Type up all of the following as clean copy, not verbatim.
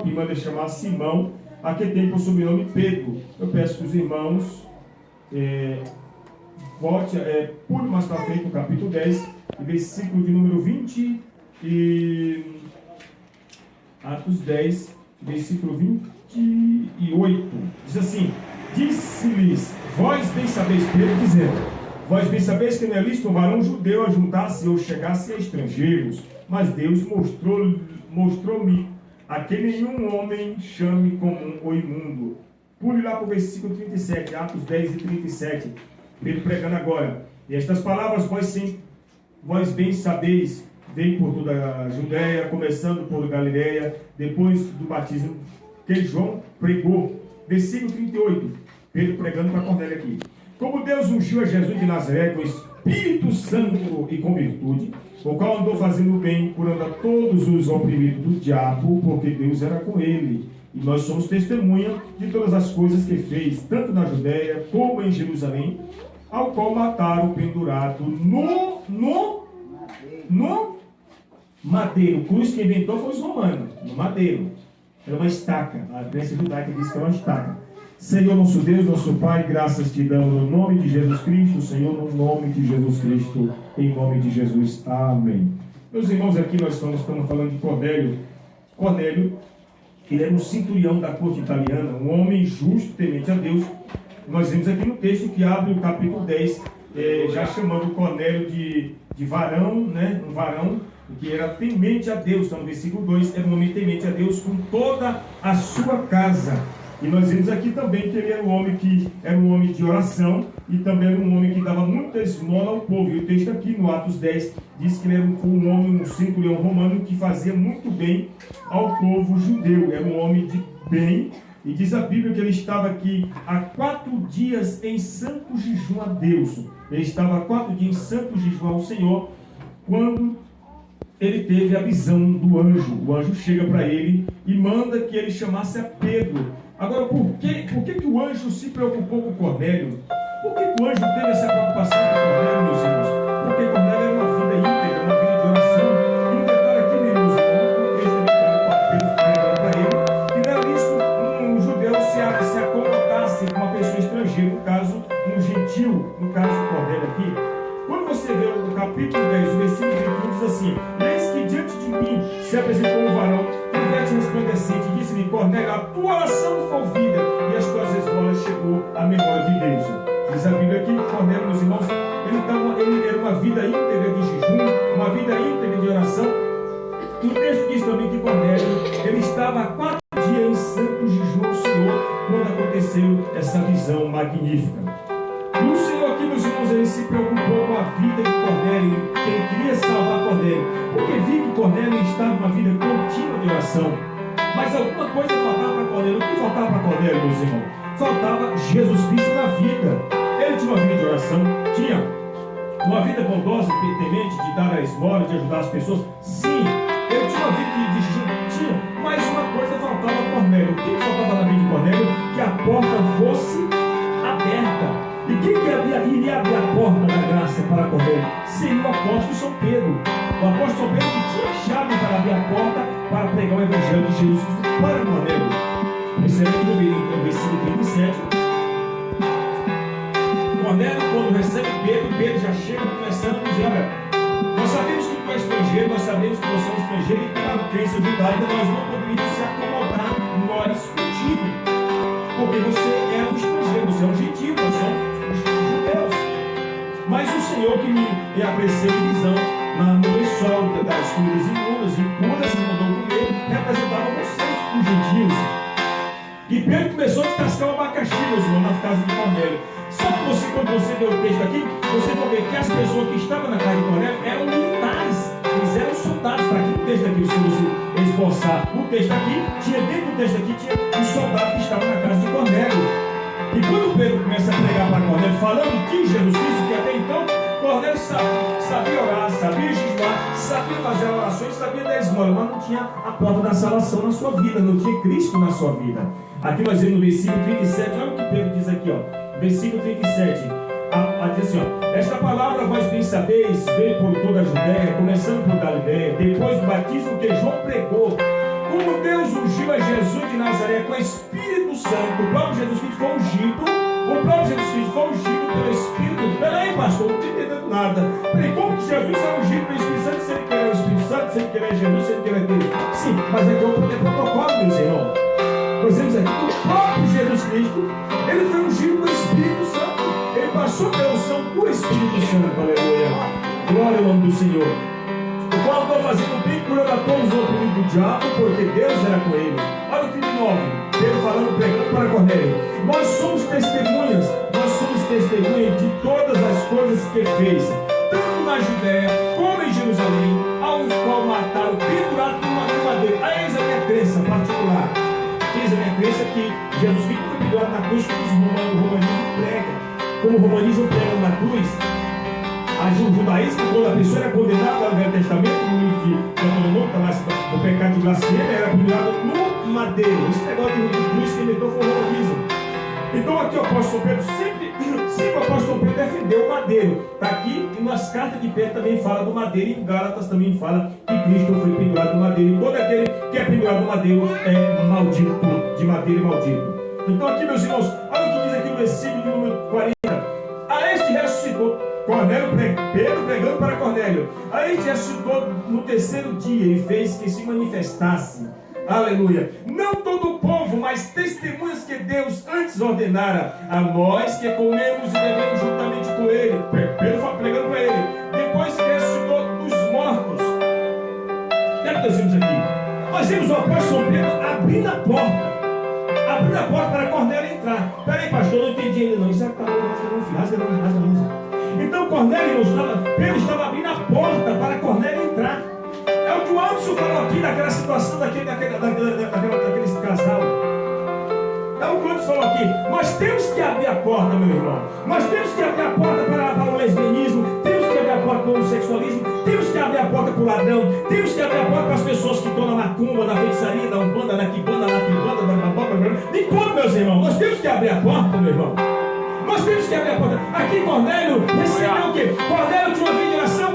e manda chamar Simão, a quem tem por sobrenome Pedro. Eu peço que os irmãos pule mais para frente no capítulo 10, versículo de número 20 e Atos 10, versículo 28. Diz assim: disse-lhes, vós bem sabeis, Pedro dizendo, vós bem sabeis que não é lícito um varão judeu a juntar-se ou chegar-se a estrangeiros, mas Deus mostrou-me a que nenhum homem chame comum ou imundo. Pule lá para o versículo 37, Atos 10 e 37. Pedro pregando agora. E estas palavras vós bem sabeis, veio por toda a Judéia, começando por Galileia, depois do batismo que João pregou. Versículo 38. Pedro pregando para Cornélio aqui. Como Deus ungiu a Jesus de Nazaré com Espírito Santo e com virtude, o qual andou fazendo o bem, curando a todos os oprimidos do diabo, porque Deus era com ele. E nós somos testemunha de todas as coisas que fez, tanto na Judéia como em Jerusalém, ao qual mataram pendurado no madeiro. Cruz que inventou foi os romanos, no madeiro. Era uma estaca. A crença judaica diz que é uma estaca. Senhor nosso Deus, nosso Pai, graças te damos no nome de Jesus Cristo, Senhor, no nome de Jesus Cristo, em nome de Jesus. Amém. Meus irmãos, aqui nós estamos falando de Cornélio. Cornélio, ele era um centurião da corte italiana, um homem justo, temente a Deus. Nós vemos aqui no texto que abre o capítulo 10, já chamando Cornélio de varão, né? Um varão que era temente a Deus. Então, no versículo 2, era um homem temente a Deus com toda a sua casa. E nós vemos aqui também que ele era um homem de oração e também era um homem que dava muita esmola ao povo. E o texto aqui no Atos 10 diz que ele era um homem, um centurião romano que fazia muito bem ao povo judeu. Era um homem de bem. E diz a Bíblia que ele estava aqui há 4 dias em santo jejum a Deus. Ele estava há 4 dias em santo jejum ao Senhor, quando ele teve a visão do anjo. O anjo chega para ele e manda que ele chamasse a Pedro. Agora, por que o anjo se preocupou com Cornélio? Por que o anjo teve essa preocupação com Cornélio, meus irmãos? Porque Cornélio era uma vida íntegra, uma vida de oração. E um detalhe aqui, meus irmãos, o texto de Pedro pregando para ele, que não era lícito um judeu se acomodasse com uma pessoa estrangeira, no caso, um gentil, no caso de Cornélio aqui. Quando você vê o capítulo 10, o versículo 21, diz assim: eis que diante de mim se apresentou um varão, com veste resplandecente, e disse-me, Cornélio, a tua oração foi ouvida, e as tuas esmolas chegou à memória de Deus. Diz a Bíblia aqui que Cornélio, meus irmãos, ele era uma vida íntegra de jejum, uma vida íntegra de oração. E o texto diz também que Cornélio, ele estava há 4 dias em santo jejum ao Senhor, quando aconteceu essa visão magnífica. E o Senhor aqui, meus irmãos, ele se preocupou com a vida de Cornélio. Ele queria salvar Cornélio, porque viu que Cornélio estava numa vida contínua de oração. Mas alguma coisa faltava para Cornélio. O que faltava para Cornélio, meus irmãos? Faltava Jesus Cristo na vida. Ele tinha uma vida de oração, tinha uma vida bondosa, temente, de dar a esmola, de ajudar as pessoas. Sim, ele tinha uma vida de jejum, tinha. Mas uma coisa faltava a Cornélio. O que faltava na vida de Cornélio? Que a porta fosse aberta. E quem iria abrir a porta da graça para Cornélio? Seria o apóstolo São Pedro. O apóstolo São Pedro que tinha a chave para abrir a porta para pregar o evangelho de Jesus Cristo para Cornélio. Percebe que no versículo 37, Cornélio, quando recebe Pedro já chega começando a dizer: olha, nós sabemos que tu és estrangeiro, nós sabemos que você é um estrangeiro e pela crença judaica nós não poderíamos se acomodar nós contigo, porque você é um estrangeiro, você é um gentil, nós somos judeus. Mas o Senhor que me apareceu em visão no lençol das comidas imundas e impuras que mandou comer, representava vocês, os gentios. E Pedro começou a descascar o abacaxi, meus irmãos, na casa de Cornélio. Só que quando você vê o texto aqui, você vai ver que as pessoas que estavam na casa de Cornélio eram militares, eles eram soldados. Para que o texto aqui, se você esboçar o texto aqui, dentro do texto aqui tinha um soldado que estava na casa de Cornélio. E quando Pedro começa a pregar para Cornélio, falando de Jesus Cristo, que até então Cornélio sabia orar, sabia jejuar, sabia fazer orações, sabia dar esmola, mas não tinha a porta da salvação na sua vida, não tinha Cristo na sua vida. Aqui nós vemos no versículo 37, olha o que Pedro diz aqui, ó, versículo 37, diz assim, ó: esta palavra vós bem sabeis, veio por toda a Judéia, começando por Galileia, depois do batismo que João pregou, como Deus ungiu a Jesus Cesareia com o Espírito Santo. O próprio Jesus Cristo foi ungido. O próprio Jesus Cristo foi ungido pelo Espírito. Peraí, pastor, não estou entendendo nada. Peraí, como que Jesus é ungido pelo Espírito Santo se ele quer o Espírito Santo, se ele quer Jesus, se ele quer Deus? Sim, mas aqui é um protocolo, meus irmãos. Nós temos aqui o próprio Jesus Cristo, ele foi ungido pelo Espírito Santo. Ele passou pela unção do Espírito Santo. Aleluia. Glória ao nome do Senhor. O qual estou fazendo bem, curando a todos os oprimidos do diabo, porque Deus era com ele. Olha o 39, Pedro falando, pregando para Cornélio. Nós somos testemunhas de todas as coisas que fez, tanto na Judéia como em Jerusalém, ao qual mataram, pendurado numa madeira. Eis a minha crença particular. Eis a minha crença que Jesus Cristo foi pendurado na cruz como o romanismo prega. Como o romanismo prega na cruz. O judaísmo, quando a pessoa era condenada no Velho Testamento, no livro de Deuteronômio, o pecado de blasfêmia, era pendurado no madeiro. Esse negócio de cruz que inventou foi o romanismo. Então aqui o apóstolo Pedro sempre o apóstolo Pedro defendeu o madeiro. Está aqui, e nas cartas de Pedro também fala do madeiro, e em Gálatas também fala que Cristo foi pendurado no madeiro. E todo aquele que é pendurado no madeiro é maldito, de madeira e maldito. Então aqui, meus irmãos, olha o que diz aqui no versículo de número 40. A este ressuscitou, Pedro pregando para Cornélio. A este ressuscitou no terceiro dia e fez que se manifestasse. Aleluia. Não todo o povo, mas testemunhas que Deus antes ordenara a nós que comemos e bebemos juntamente com ele. Pedro foi pregando para ele. Depois que ressuscitou dos mortos. O que é que nós vimos aqui? Nós vimos o apóstolo Pedro abrindo a porta. Abrindo a porta para Cornélio entrar. Peraí, pastor, não entendi ainda não. Isso é para rasga não. Então Pedro estava abrindo a porta para Cornélio entrar. É o que o Anderson falou aqui naquela situação daquele casal. É o que o Anderson falou aqui. Nós temos que abrir a porta, meu irmão. Nós temos que abrir a porta para o lesbianismo. Temos que abrir a porta para o homossexualismo. Temos que abrir a porta para o ladrão. Temos que abrir a porta para as pessoas que estão na macumba, na feitiçaria, na umbanda, na quibanda, na tribanda, na bababa. De tudo, meus irmãos. Nós temos que abrir a porta, meu irmão. Nós temos que abrir a porta. Aqui Cornélio recebeu o quê? Cornélio tinha uma vida de oração?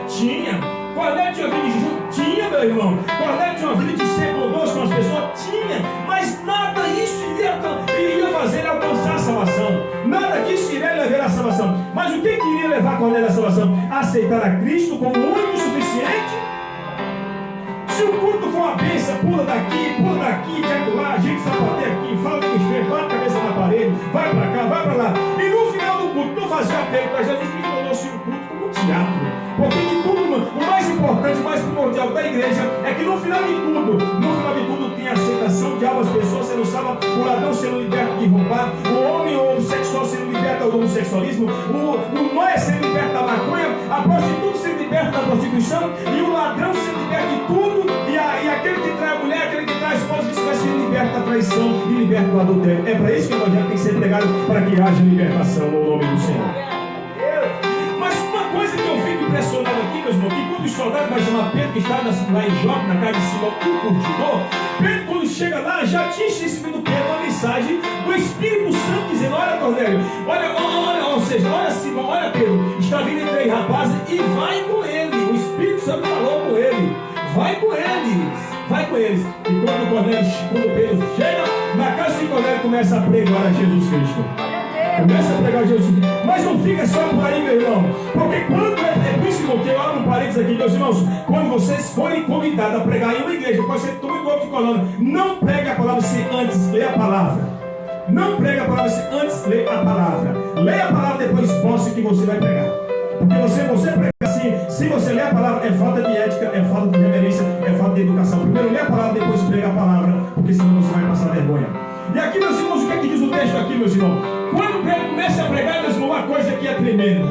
Tinha. Cornélio tinha uma vida de jejum? Tinha, meu irmão. Cornélio tinha uma vida de ser bondoso com as pessoas? Tinha. Mas nada isso iria fazer ele alcançar a salvação. Nada disso iria levar à salvação. Mas o que iria levar Cornélio à salvação? Aceitar a Cristo como o único e suficiente? Se o culto for uma bênção, pula daqui, de lá, a gente sapateia aqui, fala com os pés, bate a cabeça na parede, vai pra cá, vai pra lá. E no final do culto, não fazer apelo para Jesus, que tornou-se um culto como um teatro. Porque de tudo, o mais importante, o mais primordial da igreja é que no final de tudo tem a aceitação de almas, pessoas sendo salvas, o ladrão sendo liberto de roubar, o homem homossexual sendo liberto do homossexualismo, o Noé sendo liberto da maconha, a prostituta sendo liberta da prostituição e o ladrão sendo liberto de tudo, e aquele que trai a mulher, aquele que trai a esposa, que vai ser liberto da traição e liberto do adultério. É para isso que o evangelho tem que ser pregado, para que haja libertação no nome do Senhor. Mas uma coisa que eu fico impressionado aqui, meus irmãos, que quando os soldados vai chamar Pedro, que está lá em Jope, na casa de Simão, o curtidor, Pedro, quando chega lá, já tinha recebido Pedro uma mensagem do Espírito Santo dizendo: olha, Cornélio, olha Simão, olha Pedro, está vindo 3 rapazes e vai com ele. O Espírito Santo falou com ele, vai com eles. E quando Pedro chega na casa de Cornélio, começa a pregar a Jesus Cristo. Começa a pregar Jesus Cristo. Mas não fica só por aí, meu irmão. Porque quando é por isso que eu abro um parênteses aqui, meus irmãos. Quando vocês forem convidados a pregar em uma igreja, pode ser tudo igual de colônia, não pregue a palavra se antes ler a palavra. Não pregue a palavra se antes ler a palavra. Leia a palavra, depois posse que você vai pregar. Porque você prega assim, se você ler a palavra, é falta de ética, é falta de reverência, é falta de educação. Primeiro lê a palavra, depois prega a palavra, porque senão você vai passar vergonha. E aqui, meus irmãos, o que é que diz o texto aqui, meus irmãos? Quando Pedro começa a pregar, meus irmãos, uma coisa que é tremenda.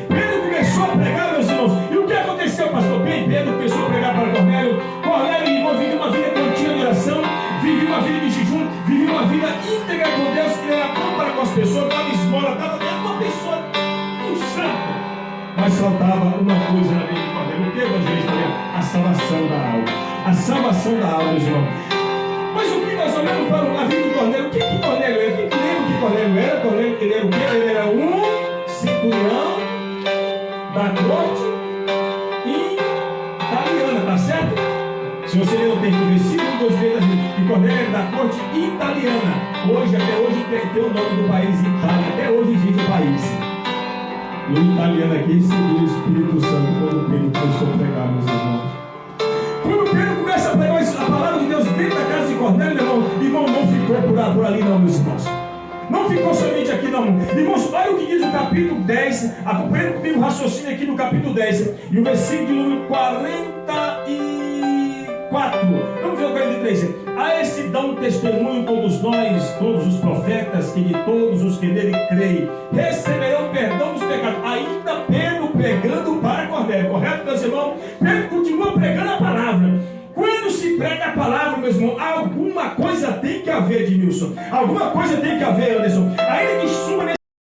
Pedro começou a pregar, meus irmãos, e o que aconteceu, pastor? Pedro começou a pregar para Cornélio. Cornélio vivia uma vida contínua de oração, vivia uma vida de jejum, vivia uma vida íntegra com Deus, que era bom para com as pessoas, dava esmola, dava uma pessoa um santo. Mas faltava uma coisa na vida de Cornélio. O que, evangelista? A salvação da alma. A salvação da alma, meus irmãos. Mas o que nós olhamos para a vida de Cornélio? O que Cornélio era? Quem lembra o que Cornélio era? Cornélio, ele era o quê? Ele era um centurião da corte italiana, tá certo? Se você ler o texto do versículo 2 vezes, que Cornélio era da corte italiana. Até hoje tem o nome do país Itália. Até hoje existe o país. E o italiano aqui recebeu o Espírito Santo quando Pedro começou a pregar, meus irmãos. Quando Pedro começa a pregar a palavra de Deus dentro da casa de Cornélio, irmão, não ficou por ali não, meus irmãos. Não ficou somente aqui não. Irmãos, olha o que diz o capítulo 10. Acompanhe comigo o raciocínio aqui no capítulo 10. E o versículo 44. Vamos ver o 43. A este dão testemunho todos nós, todos os profetas, que de todos os que nele creem receberão perdão dos pecados. Ainda Pedro pregando para Cornélio. Correto, meus irmãos? Pedro continua pregando a palavra. Quando se prega a palavra, meu irmão, alguma coisa tem que haver, Edmilson. Alguma coisa tem que haver, Anderson. Ainda que suma